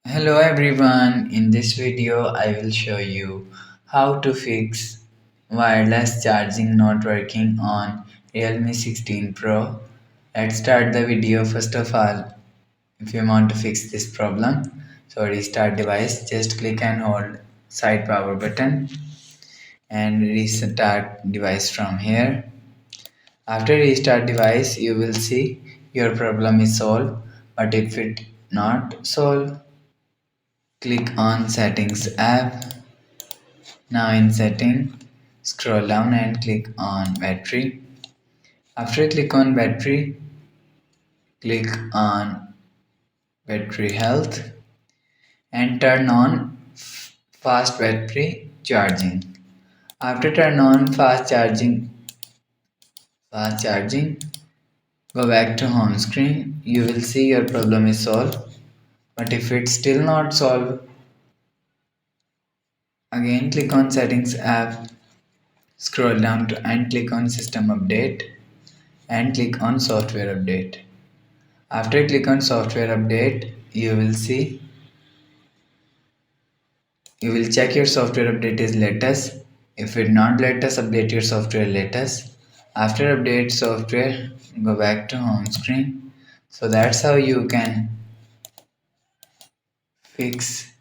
Hello everyone, in this video I will show you how to fix wireless charging not working on Realme 16 Pro. Let's start the video. First of all, if you want to fix this problem, so restart device, just click and hold side power button and restart device from here. After restart device, you will see your problem is solved, but if it not solved, click on settings app. Now in setting, scroll down and click on battery. After click on battery, click on battery health and turn on fast battery charging. After turn on fast charging, go back to home screen. You will see your problem is solved. But if it's still not solved, again click on settings app, scroll down to and click on system update and click on software update. After click on software update, you will check your software update is latest. If it not latest, update your software latest. After update software, go back to home screen. So that's how you can fix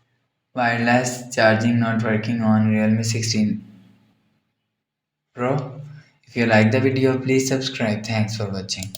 wireless charging not working on Realme 16 Pro. If you like the video, please subscribe. Thanks for watching.